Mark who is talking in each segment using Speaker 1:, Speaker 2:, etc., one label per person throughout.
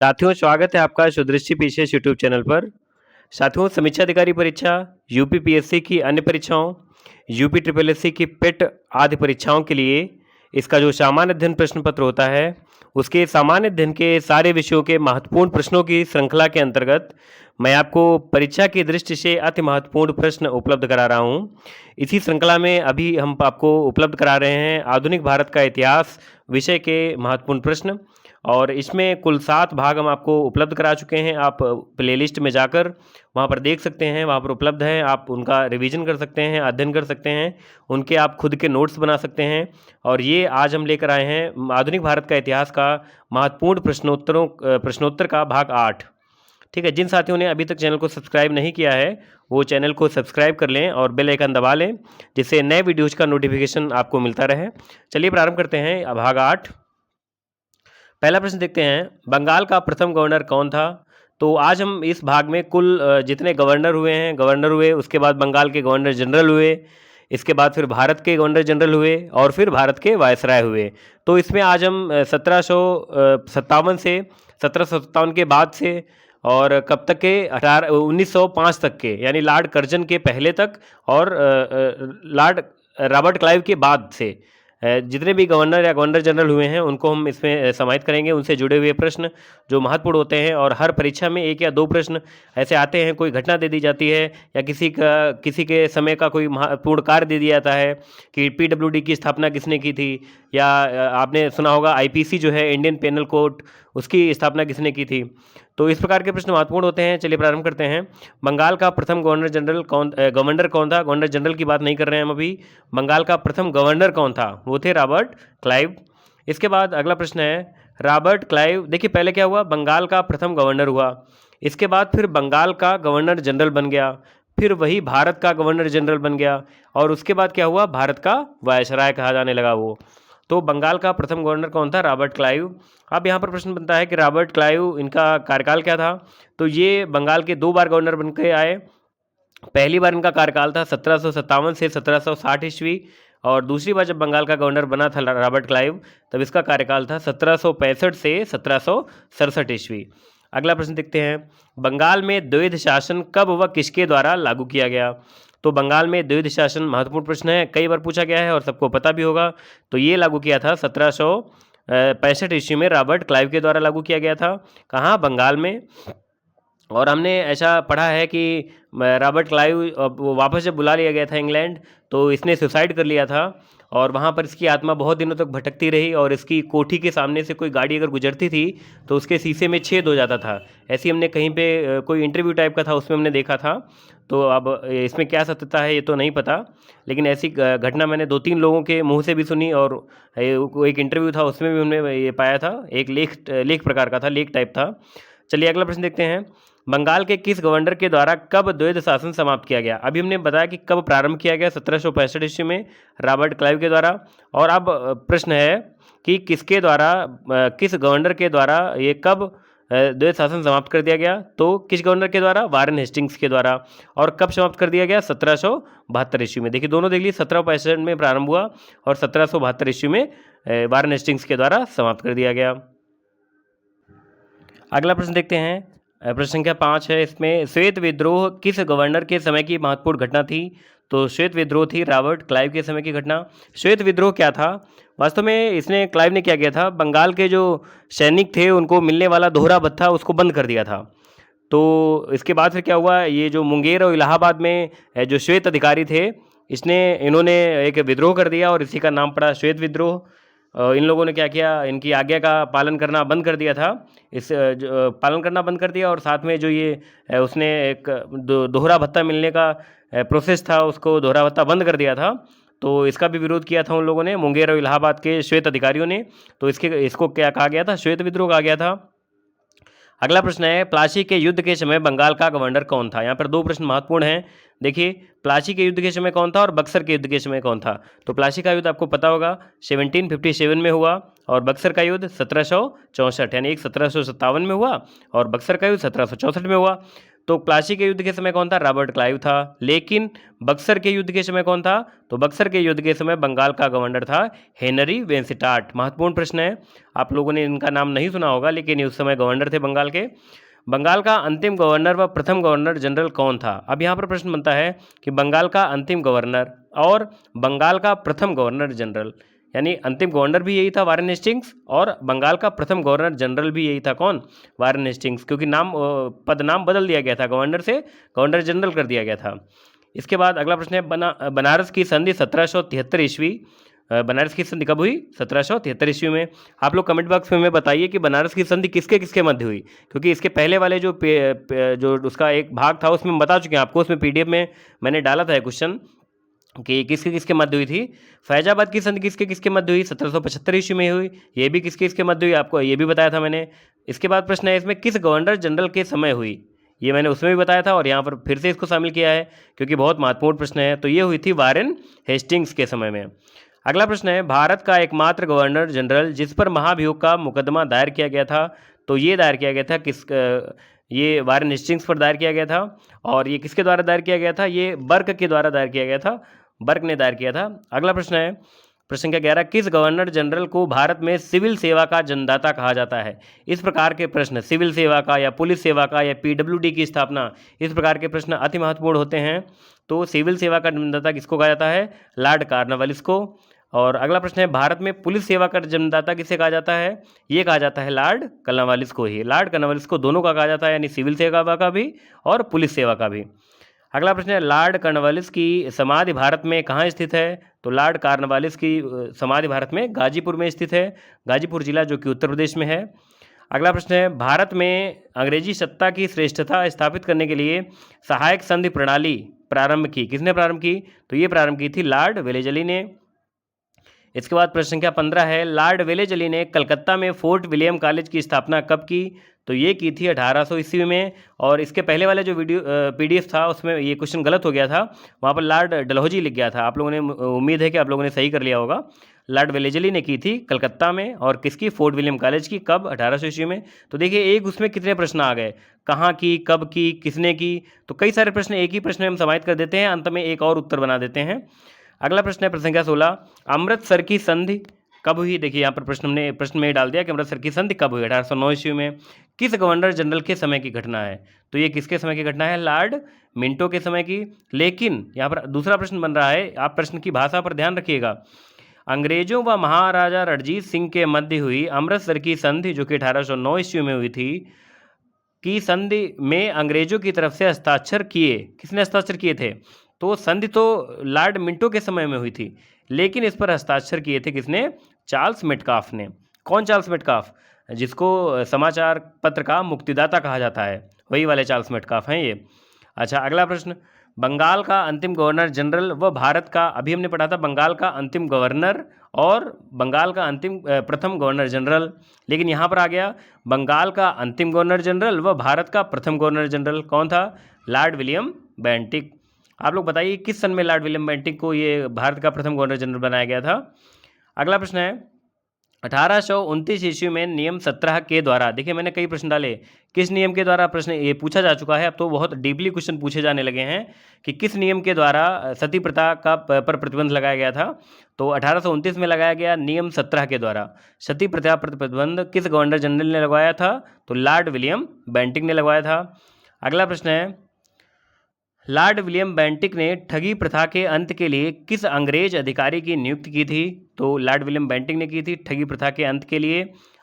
Speaker 1: साथियों, स्वागत है आपका सुदृष्टि पीसीएस यूट्यूब चैनल पर। साथियों, समीक्षा अधिकारी परीक्षा, यूपी पीएससी की अन्य परीक्षाओं, यूपी ट्रिपल एससी की पेट आदि परीक्षाओं के लिए इसका जो सामान्य अध्ययन प्रश्न पत्र होता है, उसके सामान्य अध्ययन के सारे विषयों के महत्वपूर्ण प्रश्नों की श्रृंखला के अंतर्गत मैं आपको परीक्षा की दृष्टि से अति महत्वपूर्ण प्रश्न उपलब्ध करा रहा हूँ। इसी श्रृंखला में अभी हम आपको उपलब्ध करा रहे हैं आधुनिक भारत का इतिहास विषय के महत्वपूर्ण प्रश्न, और इसमें कुल 7 भाग हम आपको उपलब्ध करा चुके हैं। आप प्लेलिस्ट में जाकर वहाँ पर देख सकते हैं, वहाँ पर उपलब्ध है। आप उनका रिवीजन कर सकते हैं, अध्ययन कर सकते हैं, उनके आप खुद के नोट्स बना सकते हैं। और ये आज हम लेकर आए हैं आधुनिक भारत का इतिहास का महत्वपूर्ण प्रश्नोत्तर का भाग 8। ठीक है, जिन साथियों ने अभी तक चैनल को सब्सक्राइब नहीं किया है वो चैनल को सब्सक्राइब कर लें और बेल आइकन दबा लें, जिससे नए वीडियोज़ का नोटिफिकेशन आपको मिलता रहे। चलिए प्रारंभ करते हैं भाग 8। पहला प्रश्न देखते हैं, बंगाल का प्रथम गवर्नर कौन था? तो आज हम इस भाग में कुल जितने गवर्नर हुए, उसके बाद बंगाल के गवर्नर जनरल हुए, इसके बाद फिर भारत के गवर्नर जनरल हुए और फिर भारत के वायसराय हुए। तो इसमें आज हम 1757 से 1757 के बाद से और कब तक के 1905 तक के, यानी लॉर्ड कर्जन के पहले तक और लॉर्ड रॉबर्ट क्लाइव के बाद से जितने भी गवर्नर या गवर्नर जनरल हुए हैं उनको हम इसमें समाहित करेंगे। उनसे जुड़े हुए प्रश्न जो महत्वपूर्ण होते हैं, और हर परीक्षा में 1 या 2 प्रश्न ऐसे आते हैं। कोई घटना दे दी जाती है या किसी के समय का कोई महत्वपूर्ण कार्य दे दिया जाता है कि पीडब्ल्यूडी की स्थापना किसने की थी, या आपने सुना होगा आईपीसी जो है इंडियन पेनल कोड, उसकी स्थापना किसने की थी। तो इस प्रकार के प्रश्न महत्वपूर्ण होते हैं। चलिए प्रारंभ करते हैं। बंगाल का प्रथम गवर्नर कौन था? गवर्नर जनरल की बात नहीं कर रहे हैं हम अभी। बंगाल का प्रथम गवर्नर कौन था? वो थे रॉबर्ट क्लाइव। इसके बाद अगला प्रश्न है, रॉबर्ट क्लाइव, देखिए पहले क्या हुआ, बंगाल का प्रथम गवर्नर हुआ, इसके बाद फिर बंगाल का गवर्नर जनरल बन गया, फिर वही भारत का गवर्नर जनरल बन गया, और उसके बाद क्या हुआ, भारत का वायसराय कहा जाने लगा वो। तो बंगाल का प्रथम गवर्नर कौन था? Robert Clive. अब यहाँ पर प्रश्न बनता है कि रॉबर्ट क्लाइव, इनका कार्यकाल क्या था? तो ये बंगाल के 2 बार गवर्नर बन के आए। पहली बार इनका कार्यकाल था 1757 से 1760 ईस्वी, और दूसरी बार जब बंगाल का गवर्नर बना था रॉबर्ट क्लाइव, तब इसका कार्यकाल था 1765 से 1767 ईस्वी। अगला प्रश्न देखते हैं, बंगाल में द्वैध शासन कब व किसके द्वारा लागू किया गया? तो बंगाल में द्वैध शासन महत्वपूर्ण प्रश्न है, कई बार पूछा गया है और सबको पता भी होगा। तो ये लागू किया था 1765 ईस्वी में रॉबर्ट क्लाइव के द्वारा लागू किया गया था। कहाँ? बंगाल में। और हमने ऐसा पढ़ा है कि रॉबर्ट क्लाइव वो वापस जब बुला लिया गया था इंग्लैंड, तो इसने सुसाइड कर लिया था, और वहाँ पर इसकी आत्मा बहुत दिनों तक भटकती रही, और इसकी कोठी के सामने से कोई गाड़ी अगर गुजरती थी तो उसके शीशे में छेद हो जाता था। ऐसी हमने कहीं पे कोई इंटरव्यू टाइप का था, उसमें हमने देखा था। तो अब इसमें क्या सत्यता है ये तो नहीं पता, लेकिन ऐसी घटना मैंने 2-3 लोगों के मुँह से भी सुनी, और एक इंटरव्यू था उसमें भी हमने ये पाया था। एक लेख प्रकार का था, लेख टाइप था। चलिए अगला प्रश्न देखते हैं, बंगाल के किस गवर्नर के द्वारा कब द्वैध शासन समाप्त किया गया? अभी हमने बताया कि कब प्रारंभ किया गया, 1765 ईस्वी में रॉबर्ट क्लाइव के द्वारा। और अब प्रश्न है कि किसके द्वारा, किस गवर्नर के द्वारा ये कब द्वैध शासन समाप्त कर दिया गया? तो किस गवर्नर के द्वारा? वारेन हेस्टिंग्स के द्वारा। और कब समाप्त कर दिया गया? 1772 ईस्वी में। देखिए दोनों देख लीजिए, 1765 में प्रारंभ हुआ और 1772 ईस्वी में वारेन हेस्टिंग्स के द्वारा समाप्त कर दिया गया। अगला प्रश्न देखते हैं, प्रश्न संख्या 5 है। इसमें श्वेत विद्रोह किस गवर्नर के समय की महत्वपूर्ण घटना थी? तो श्वेत विद्रोह थी रॉबर्ट क्लाइव के समय की घटना। श्वेत विद्रोह क्या था? वास्तव में इसने क्लाइव ने क्या किया था, बंगाल के जो सैनिक थे उनको मिलने वाला दोहरा भत्ता उसको बंद कर दिया था। तो इसके बाद फिर क्या हुआ, ये जो मुंगेर और इलाहाबाद में जो श्वेत अधिकारी थे, इन्होंने एक विद्रोह कर दिया और इसी का नाम पड़ा श्वेत विद्रोह। इन लोगों ने क्या किया, इनकी आज्ञा का पालन करना बंद कर दिया था। पालन करना बंद कर दिया, और साथ में जो ये उसने एक दोहरा भत्ता मिलने का प्रोसेस था, उसको दोहरा भत्ता बंद कर दिया था। तो इसका भी विरोध किया था उन लोगों ने, मुंगेर और इलाहाबाद के श्वेत अधिकारियों ने। तो इसको क्या कहा गया था? श्वेत विद्रोह कहा गया था। अगला प्रश्न है, प्लासी के युद्ध के समय बंगाल का गवर्नर कौन था? यहाँ पर 2 प्रश्न महत्वपूर्ण हैं। देखिए, प्लासी के युद्ध के समय कौन था और बक्सर के युद्ध के समय कौन था? तो प्लासी का युद्ध आपको पता होगा 1757 में हुआ, और बक्सर का युद्ध 1764, यानी एक 1757 में हुआ और बक्सर का युद्ध 1764 में हुआ। तो प्लासी के युद्ध के समय कौन था? रॉबर्ट क्लाइव था। लेकिन बक्सर के युद्ध के समय कौन था? तो बक्सर के युद्ध के समय बंगाल का गवर्नर था हेनरी वेंसिटाट। महत्वपूर्ण प्रश्न है, आप लोगों ने इनका नाम नहीं सुना होगा, लेकिन ये उस समय गवर्नर थे बंगाल के। बंगाल का अंतिम गवर्नर व प्रथम गवर्नर जनरल कौन था? अब यहाँ पर प्रश्न बनता है कि बंगाल का अंतिम गवर्नर और बंगाल का प्रथम गवर्नर जनरल, यानी अंतिम गवर्नर भी यही था वारेन हेस्टिंग्स, और बंगाल का प्रथम गवर्नर जनरल भी यही था। कौन? वारेन हेस्टिंग्स, क्योंकि पद नाम बदल दिया गया था, गवर्नर से गवर्नर जनरल कर दिया गया था। इसके बाद अगला प्रश्न है, बनारस की संधि 1773 ईस्वी, बनारस की संधि कब हुई? 1773 ईस्वी में। आप लोग कमेंट बॉक्स में हमें बताइए कि बनारस की संधि किसके किसके मध्य हुई, क्योंकि इसके पहले वाले जो उसका एक भाग था उसमें बता चुके हैं आपको, उसमें PDF में मैंने डाला था क्वेश्चन कि किसके किसके मध्य हुई थी। फैजाबाद की संधि किसके किसके मध्य हुई? 1775 ईस्वी में हुई। ये भी किसके किसके मध्य हुई, आपको ये भी बताया था मैंने। इसके बाद प्रश्न है, इसमें किस गवर्नर जनरल के समय हुई? ये मैंने उसमें भी बताया था और यहाँ पर फिर से इसको शामिल किया है, क्योंकि बहुत महत्वपूर्ण प्रश्न है। तो ये हुई थी वारेन हेस्टिंग्स के समय में। अगला प्रश्न है, भारत का एकमात्र गवर्नर जनरल जिस पर महाभियोग का मुकदमा दायर किया गया था, तो ये दायर किया गया था ये वारेन हेस्टिंग्स पर दायर किया गया था। और ये किसके द्वारा दायर किया गया था? ये बर्क के द्वारा दायर किया गया था, बर्क ने दायर किया था। अगला प्रश्न है, प्रश्न संख्या 11, किस गवर्नर जनरल को भारत में सिविल सेवा का जन्मदाता कहा जाता है? इस प्रकार के प्रश्न, सिविल सेवा का या पुलिस सेवा का या PWD की स्थापना, इस प्रकार के प्रश्न अति महत्वपूर्ण होते हैं। तो सिविल सेवा का जन्मदाता किसको कहा जाता है? लॉर्ड कॉर्नवालिस को। और अगला प्रश्न है, भारत में पुलिस सेवा का जन्मदाता किसे कहा जाता है? ये कहा जाता है लॉर्ड कॉर्नवालिस को ही। लॉर्ड कॉर्नवालिस को दोनों का कहा जाता है, यानी सिविल सेवा का भी और पुलिस सेवा का भी। अगला प्रश्न है, लॉर्ड कॉर्नवालिस की समाधि भारत में कहाँ स्थित है? तो लॉर्ड कॉर्नवालिस की समाधि भारत में गाजीपुर में स्थित है, गाजीपुर जिला जो कि उत्तर प्रदेश में है। अगला प्रश्न है, भारत में अंग्रेजी सत्ता की श्रेष्ठता स्थापित करने के लिए सहायक संधि प्रणाली प्रारंभ की, किसने प्रारंभ की? तो ये प्रारंभ की थी लॉर्ड वेलेजली ने। इसके बाद प्रश्न संख्या 15 है, लॉर्ड वेलेजली ने कलकत्ता में फोर्ट विलियम कॉलेज की स्थापना कब की? तो ये की थी 1800 ईस्वी में। और इसके पहले वाले जो PDF था उसमें ये क्वेश्चन गलत हो गया था, वहाँ पर लॉर्ड डलहौजी लिख गया था। आप लोगों ने, उम्मीद है कि आप लोगों ने सही कर लिया होगा। लॉर्ड वेलेजली ने की थी कलकत्ता में, और किसकी? फोर्ट विलियम कॉलेज की। कब? 1800 ईस्वी में। तो देखिए, एक उसमें कितने प्रश्न आ गए, कहाँ की, कब की, किसने की, तो कई सारे प्रश्न एक ही प्रश्न में हम समाहित कर देते हैं, अंत में एक और उत्तर बना देते हैं। अगला प्रश्न है प्रश्न संख्या 16, अमृतसर की संधि कब हुई? देखिए यहाँ पर प्रश्न में डाल दिया कि अमृतसर की संधि कब हुई? 1809 ईस्वी में। किस गवर्नर जनरल के समय की घटना है? तो ये किसके समय की घटना है? लॉर्ड मिंटो के समय की। लेकिन यहाँ पर दूसरा प्रश्न बन रहा है, आप प्रश्न की भाषा पर ध्यान रखिएगा। अंग्रेजों व महाराजा रणजीत सिंह के मध्य हुई अमृतसर की संधि, जो कि 1809 ईस्वी में हुई थी, की संधि में अंग्रेजों की तरफ से हस्ताक्षर किए, किसने हस्ताक्षर किए थे? तो संधि तो लॉर्ड मिंटो के समय में हुई थी, लेकिन इस पर हस्ताक्षर किए थे किसने? चार्ल्स मेटकाफ ने। कौन चार्ल्स मेटकाफ? जिसको समाचार पत्र का मुक्तिदाता कहा जाता है, वही वाले चार्ल्स मेटकाफ हैं ये। अच्छा, अगला प्रश्न, बंगाल का अंतिम गवर्नर जनरल व भारत का, अभी हमने पढ़ा था बंगाल का अंतिम गवर्नर और बंगाल का अंतिम प्रथम गवर्नर जनरल, लेकिन यहाँ पर आ गया बंगाल का अंतिम गवर्नर जनरल व भारत का प्रथम गवर्नर जनरल। कौन था? Lord William Bentinck. आप लोग बताइए किस सन में लॉर्ड विलियम बेंटिक को ये भारत का प्रथम गवर्नर जनरल बनाया गया था? अगला प्रश्न है, 1829 ईस्वी में नियम 17 के द्वारा, देखिए मैंने कई प्रश्न डाले, किस नियम के द्वारा प्रश्न ये पूछा जा चुका है, अब तो बहुत डीपली क्वेश्चन पूछे जाने लगे हैं कि किस नियम के द्वारा सती प्रथा का पर प्रतिबंध लगाया गया था। तो 1829 में लगाया गया नियम 17 के द्वारा। सती प्रथा पर प्रतिबंध किस गवर्नर जनरल ने लगवाया था? तो लॉर्ड विलियम बेंटिक ने लगवाया था। अगला प्रश्न है, लॉर्ड विलियम बेंटिक ने ठगी प्रथा के अंत के लिए किस अंग्रेज अधिकारी की नियुक्ति की थी? तो लॉर्ड विलियम बेंटिक ने की थी ठगी प्रथा के अंत के लिए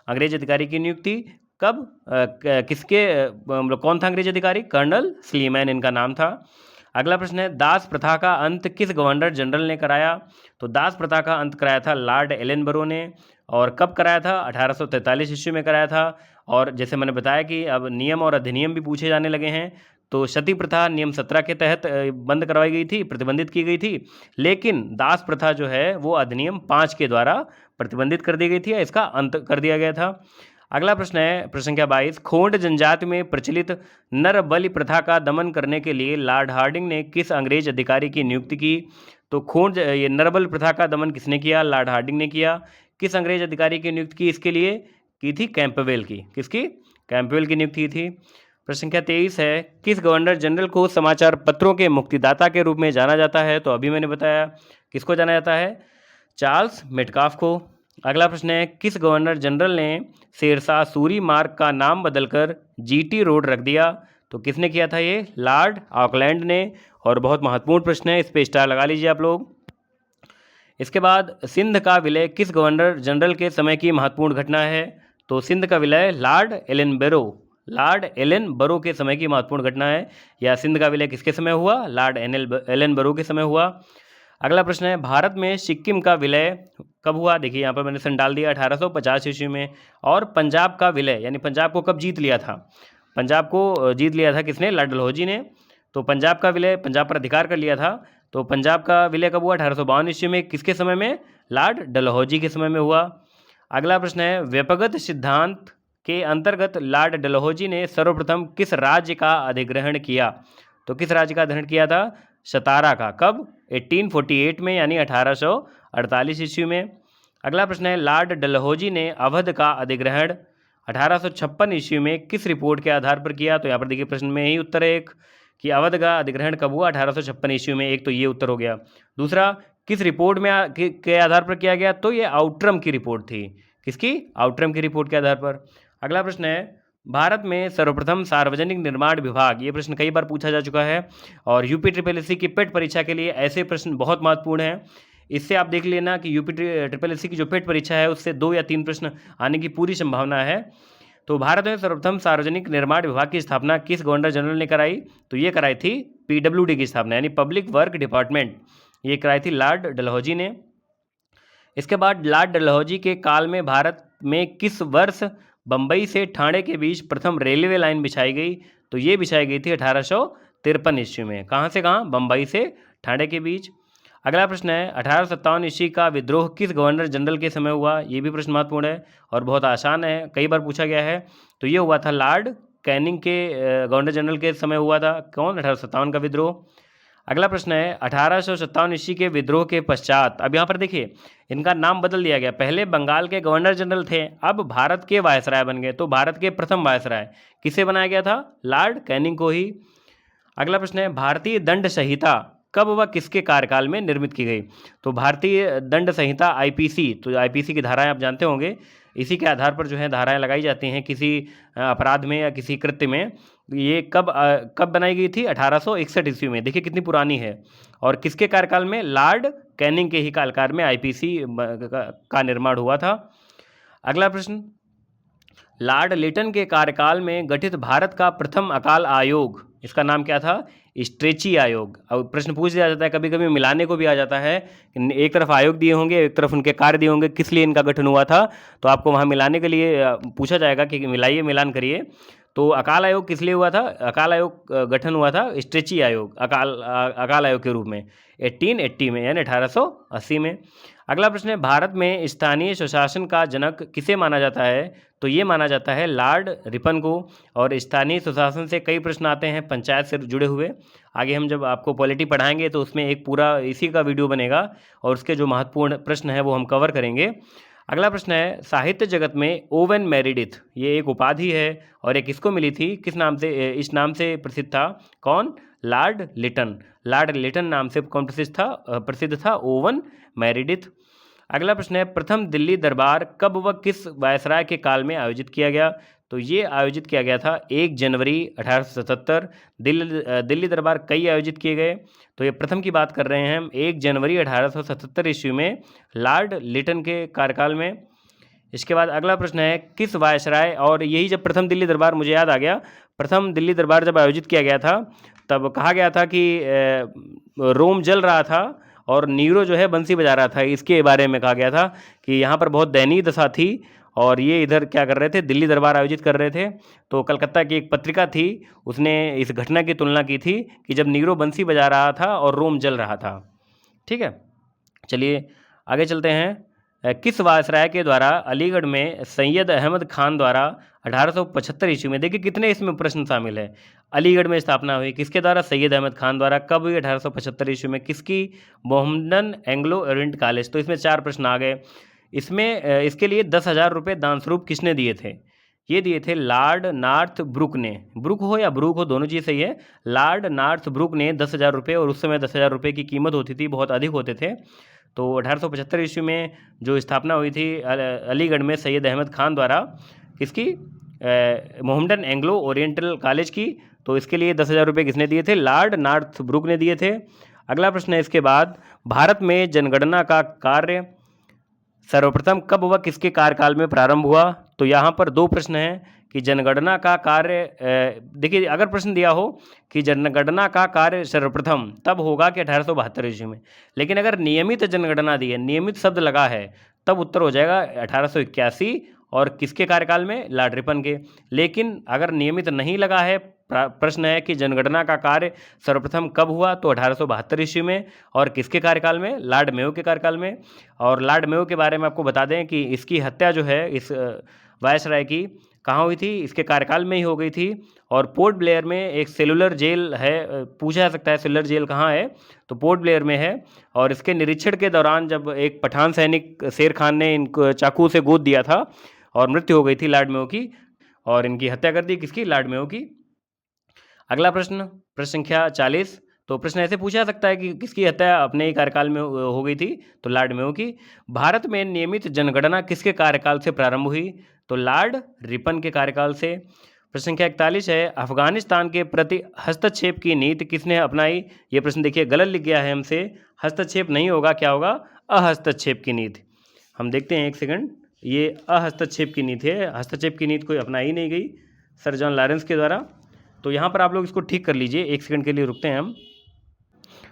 Speaker 1: अंग्रेज अधिकारी की नियुक्ति। कब? किसके, कौन था अंग्रेज अधिकारी? कर्नल स्लीमैन इनका नाम था। अगला प्रश्न है, दास प्रथा का अंत किस गवर्नर जनरल ने कराया? तो दास प्रथा का अंत कराया था लॉर्ड एलनबरो ने। और कब कराया था? 1843 ईस्वी में कराया था। और जैसे मैंने बताया कि अब नियम और अधिनियम भी पूछे जाने लगे हैं, तो सती प्रथा नियम 17 के तहत बंद करवाई गई थी, प्रतिबंधित की गई थी, लेकिन दास प्रथा जो है वो अधिनियम 5 के द्वारा प्रतिबंधित कर दी गई थी, इसका अंत कर दिया गया था। अगला प्रश्न है प्रश्न संख्या 22, खोंड जनजाति में प्रचलित नर बलि प्रथा का दमन करने के लिए लॉर्ड हार्डिंग ने किस अंग्रेज अधिकारी की नियुक्ति की? तो खोंड, ये नरबल प्रथा का दमन किसने किया? लॉर्ड हार्डिंग ने किया। किस अंग्रेज अधिकारी की नियुक्ति की इसके लिए? की थी कैंपबेल की। किसकी? कैंपबेल की नियुक्ति थी। प्रश्न संख्या 23 है, किस गवर्नर जनरल को समाचार पत्रों के मुक्तिदाता के रूप में जाना जाता है? तो अभी मैंने बताया किसको जाना जाता है, चार्ल्स मेटकाफ को। अगला प्रश्न है, किस गवर्नर जनरल ने शेरशाह सूरी मार्ग का नाम बदलकर जीटी रोड रख दिया? तो किसने किया था ये, लॉर्ड ऑकलैंड ने। और बहुत महत्वपूर्ण प्रश्न है, इस पे स्टार लगा लीजिए आप लोग। इसके बाद सिंध का विलय किस गवर्नर जनरल के समय की महत्वपूर्ण घटना है? तो सिंध का विलय लॉर्ड एलन बरो के समय की महत्वपूर्ण घटना है। या सिंध का विलय किसके समय हुआ, लॉर्ड एलन बरो के समय हुआ। अगला प्रश्न है, भारत में सिक्किम का विलय कब हुआ? देखिए यहाँ पर मैंने सन डाल दिया 1850 ईस्वी में। और पंजाब का विलय यानी पंजाब को कब जीत लिया था? पंजाब को जीत लिया था किसने, लॉर्ड डलहौजी ने। तो पंजाब का विलय, पंजाब पर अधिकार कर लिया था, तो पंजाब का विलय कब हुआ, 1852 ईस्वी में। किसके समय में, लॉर्ड डलहौजी के समय में हुआ। अगला प्रश्न है, व्यपगत सिद्धांत के अंतर्गत लॉर्ड डलहौजी ने सर्वप्रथम किस राज्य का अधिग्रहण किया? तो किस राज्य का अधिग्रहण किया था, सतारा का। कब, 1848 में यानी 1848 ईस्वी में। अगला प्रश्न है, लॉर्ड डलहौजी ने अवध का अधिग्रहण 1856 ईस्वी में किस रिपोर्ट के आधार पर किया? तो यहाँ पर देखिए प्रश्न में ही उत्तर है एक, कि अवध का अधिग्रहण कब हुआ, 1856 ईस्वी में। एक तो ये उत्तर हो गया। दूसरा, किस रिपोर्ट में के आधार पर किया गया? तो ये आउट्रम की रिपोर्ट थी। किसकी, आउट्रम की रिपोर्ट के आधार पर। अगला प्रश्न है, भारत में सर्वप्रथम सार्वजनिक निर्माण विभाग, ये प्रश्न कई बार पूछा जा चुका है और यूपी ट्रिपल एससी की पेट परीक्षा के लिए ऐसे प्रश्न बहुत महत्वपूर्ण हैं। इससे आप देख लेना कि यूपी ट्रिपल एससी की जो पेट परीक्षा है उससे 2 या 3 प्रश्न आने की पूरी संभावना है। तो भारत में सर्वप्रथम सार्वजनिक निर्माण विभाग की स्थापना किस गवर्नर जनरल ने कराई? तो ये कराई थी पीडब्ल्यूडी की स्थापना यानी पब्लिक वर्क डिपार्टमेंट, ये कराई थी लॉर्ड डलहौजी ने। इसके बाद लॉर्ड डलहौजी के काल में भारत में किस वर्ष बम्बई से ठाणे के बीच प्रथम रेलवे लाइन बिछाई गई? तो ये बिछाई गई थी 1853 ईस्वी में। कहाँ से कहाँ, बम्बई से ठाणे के बीच। अगला प्रश्न है, 1857 ईस्वी का विद्रोह किस गवर्नर जनरल के समय हुआ? ये भी प्रश्न महत्वपूर्ण है और बहुत आसान है, कई बार पूछा गया है। तो ये हुआ था लॉर्ड कैनिंग के गवर्नर जनरल के समय हुआ था। कौन, 1857 का विद्रोह। अगला प्रश्न है, 1857 ईस्वी के विद्रोह के पश्चात, अब यहाँ पर देखिए इनका नाम बदल दिया गया। पहले बंगाल के गवर्नर जनरल थे, अब भारत के वायसराय बन गए। तो भारत के प्रथम वायसराय किसे बनाया गया था, लॉर्ड कैनिंग को ही। अगला प्रश्न है, भारतीय दंड संहिता कब व किसके कार्यकाल में निर्मित की गई? तो भारतीय दंड संहिता आईपीसी, तो आईपीसी की धाराएं आप जानते होंगे, इसी के आधार पर जो है धाराएं लगाई जाती हैं किसी अपराध में या किसी कृत्य में। ये कब बनाई गई थी, 1861 ईस्वी में। देखिए कितनी पुरानी है। और किसके कार्यकाल में, लॉर्ड कैनिंग के ही कार्यकाल में आईपीसी का निर्माण हुआ था। अगला प्रश्न, लॉर्ड लिटन के कार्यकाल में गठित भारत का प्रथम अकाल आयोग, इसका नाम क्या था, स्ट्रेची आयोग। अब प्रश्न पूछ दिया जाता है, कभी कभी मिलाने को भी आ जाता है, एक तरफ आयोग दिए होंगे, एक तरफ उनके कार्य दिए होंगे, किस लिए इनका गठन हुआ था, तो आपको वहाँ मिलाने के लिए पूछा जाएगा कि मिलाइए, मिलान करिए। तो अकाल आयोग किस लिए हुआ था, अकाल आयोग गठन हुआ था स्ट्रेची आयोग, अकाल आयोग के रूप में 1880 में यानी 1880 में। अगला प्रश्न है, भारत में स्थानीय स्वशासन का जनक किसे माना जाता है? तो ये माना जाता है लॉर्ड रिपन को। और स्थानीय स्वशासन से कई प्रश्न आते हैं पंचायत से जुड़े हुए। आगे हम जब आपको पॉलिटी पढ़ाएंगे तो उसमें एक पूरा इसी का वीडियो बनेगा और उसके जो महत्वपूर्ण प्रश्न है वो हम कवर करेंगे। अगला प्रश्न है, साहित्य जगत में ओवन मेरिडिथ ये एक उपाधि है और ये किसको मिली थी, किस नाम से, इस नाम से प्रसिद्ध था, कौन, लॉर्ड लिटन। लॉर्ड लिटन नाम से कौन प्रसिद्ध था, ओवन मेरिडिथ। अगला प्रश्न है, प्रथम दिल्ली दरबार कब व किस वायसराय के काल में आयोजित किया गया? तो ये आयोजित किया गया था 1 जनवरी 1877। दिल्ली दरबार कई आयोजित किए गए, तो ये प्रथम की बात कर रहे हैं हम, 1 जनवरी 1877 ईस्वी में लॉर्ड लिटन के कार्यकाल में। इसके बाद अगला प्रश्न है, किस वायसराय, और यही जब प्रथम दिल्ली दरबार, मुझे याद आ गया, प्रथम दिल्ली दरबार जब आयोजित किया गया था तब कहा गया था कि रोम जल रहा था और नीरो जो है बंसी बजा रहा था। इसके बारे में कहा गया था कि यहाँ पर बहुत दयनीय दशा थी और ये इधर क्या कर रहे थे, दिल्ली दरबार आयोजित कर रहे थे। तो कलकत्ता की एक पत्रिका थी, उसने इस घटना की तुलना की थी कि जब नीरो बंसी बजा रहा था और रोम जल रहा था। ठीक है, चलिए आगे चलते हैं। किस वायसराय के द्वारा अलीगढ़ में सैयद अहमद खान द्वारा 1875 ईस्वी में, देखिए कितने इसमें प्रश्न शामिल है, अलीगढ़ में स्थापना हुई, किसके द्वारा, सैयद अहमद खान द्वारा। कब हुई, 1875 ईस्वी में। किसकी, मोहम्मदन एंग्लो ओरिएंट कॉलेज। तो इसमें 4 प्रश्न आ गए। इसमें इसके लिए 10,000 रुपये दान स्वरूप किसने दिए थे? ये दिए थे लॉर्ड नॉर्थ ब्रुक ने। ब्रुक हो या ब्रूक हो, दोनों चीज़ सही है। लॉर्ड नॉर्थ ब्रुक ने 10,000 रुपये, और उस समय 10,000 रुपये की कीमत होती थी, बहुत अधिक होते थे। तो 1875 ईस्वी में जो स्थापना हुई थी अलीगढ़ में सैयद अहमद खान द्वारा, किसकी, मोहम्मडन एंग्लो ओरिएंटल कॉलेज की। तो इसके लिए 10,000 रुपये किसने दिए थे? लॉर्ड नॉर्थ ब्रुक ने दिए थे। अगला प्रश्न है इसके बाद, भारत में जनगणना का कार्य सर्वप्रथम कब व किसके कार्यकाल में प्रारंभ हुआ? तो यहाँ पर दो प्रश्न हैं कि जनगणना का कार्य, देखिए अगर प्रश्न दिया हो कि जनगणना का कार्य सर्वप्रथम तब होगा कि 1872 ईस्वी में, लेकिन अगर नियमित जनगणना दी है, नियमित शब्द लगा है, तब उत्तर हो जाएगा 1881, और किसके कार्यकाल में? लॉर्ड रिपन के। लेकिन अगर नियमित नहीं लगा है, प्रश्न है कि जनगणना का कार्य सर्वप्रथम कब हुआ, तो 1872 ईस्वी में, और किसके कार्यकाल में? लॉर्ड मेयो के कार्यकाल में। और लॉर्ड मेयो के बारे में आपको बता दें कि इसकी हत्या जो है इस वायसराय की कहाँ हुई थी? इसके कार्यकाल में ही हो गई थी। और पोर्ट ब्लेयर में एक सेलुलर जेल है, पूछा जा सकता है सेलुलर जेल कहाँ है, तो पोर्ट ब्लेयर में है। और इसके निरीक्षण के दौरान जब एक पठान सैनिक शेर खान ने इनको चाकू से गोद दिया था और मृत्यु हो गई थी लॉर्ड मेयो की, और इनकी हत्या कर दी, किसकी? लॉर्ड मेयो की। अगला प्रश्न, प्रश्न संख्या 40। तो प्रश्न ऐसे पूछा जा सकता है कि किसकी हत्या अपने ही कार्यकाल में हो गई थी, तो लॉर्ड मेयो की। भारत में नियमित जनगणना किसके कार्यकाल से प्रारंभ हुई? तो लॉर्ड रिपन के कार्यकाल से। प्रश्न संख्या 41 है, अफगानिस्तान के प्रति हस्तक्षेप की नीति किसने अपनाई? ये प्रश्न देखिए गलत लिख गया है हमसे, हस्तक्षेप नहीं होगा, क्या होगा? अहस्तक्षेप की नीति। हम देखते हैं, एक सेकंड, ये अहस्तक्षेप की नीति है, हस्तक्षेप की नीति कोई अपनाई नहीं गई सर जॉन लॉरेंस के द्वारा। तो यहाँ पर आप लोग इसको ठीक कर लीजिए, एक सेकंड के लिए रुकते हैं हम।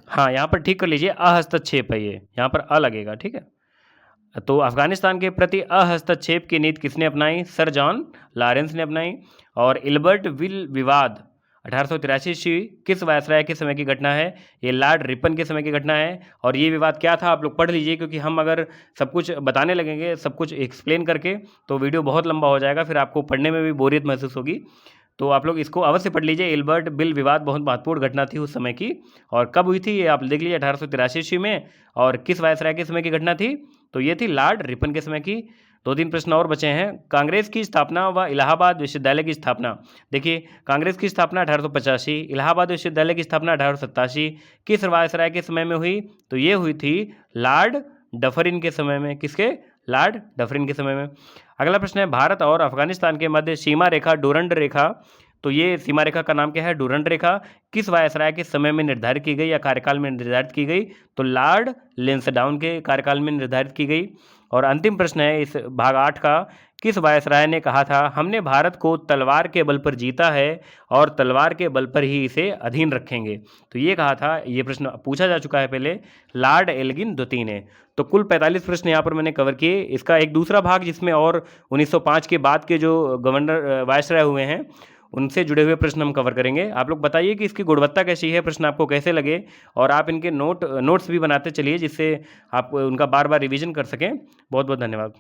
Speaker 1: हाँ, यहाँ पर ठीक कर लीजिए, अहस्तक्षेप है ये, यहाँ पर अ लगेगा, ठीक है। तो अफगानिस्तान के प्रति अहस्तक्षेप की नीति किसने अपनाई? सर जॉन लॉरेंस ने अपनाई। और इल्बर्ट विल विवाद 1883 ईस्वी किस वायसराय के समय की घटना है? ये लॉर्ड रिपन के समय की घटना है। और ये विवाद क्या था आप लोग पढ़ लीजिए, क्योंकि हम अगर सब कुछ बताने लगेंगे, सब कुछ एक्सप्लेन करके, तो वीडियो बहुत लंबा हो जाएगा, फिर आपको पढ़ने में भी बोरियत महसूस होगी। तो आप लोग इसको अवश्य पढ़ लीजिए। इल्बर्ट बिल विवाद बहुत महत्वपूर्ण घटना थी उस समय की, और कब हुई थी ये आप देख लीजिए, 1883 ईस्वी में। और किस वायसराय के समय की घटना थी? तो ये थी लॉर्ड रिपन के समय की। 2-3 प्रश्न और बचे हैं। कांग्रेस की स्थापना व इलाहाबाद विश्वविद्यालय की स्थापना। देखिए, कांग्रेस की स्थापना 1885, इलाहाबाद विश्वविद्यालय की स्थापना 1887 किस वायसराय के समय में हुई? तो ये हुई थी लॉर्ड डफरिन के समय में। किसके? लॉर्ड डफरिन के समय में। अगला प्रश्न है, भारत और अफगानिस्तान के मध्य सीमा रेखा डूरंड रेखा, तो ये सीमा रेखा का नाम क्या है? डूरंड रेखा किस वायसराय के समय में निर्धारित की गई या कार्यकाल में निर्धारित की गई? तो लॉर्ड लेंसडाउन के कार्यकाल में निर्धारित की गई। और अंतिम प्रश्न है इस भाग 8 का, किस वायसराय ने कहा था हमने भारत को तलवार के बल पर जीता है और तलवार के बल पर ही इसे अधीन रखेंगे? तो ये कहा था, ये प्रश्न पूछा जा चुका है पहले, लॉर्ड एल्गिन द्वितीय ने। तो कुल 45 प्रश्न यहाँ पर मैंने कवर किए। इसका एक दूसरा भाग जिसमें और 1905 के बाद के जो गवर्नर वायसराय हुए हैं उनसे जुड़े हुए प्रश्न हम कवर करेंगे। आप लोग बताइए कि इसकी गुणवत्ता कैसी है, प्रश्न आपको कैसे लगे, और आप इनके नोट्स भी बनाते चलिए जिससे आप उनका बार बार रिवीजन कर सकें। बहुत बहुत धन्यवाद।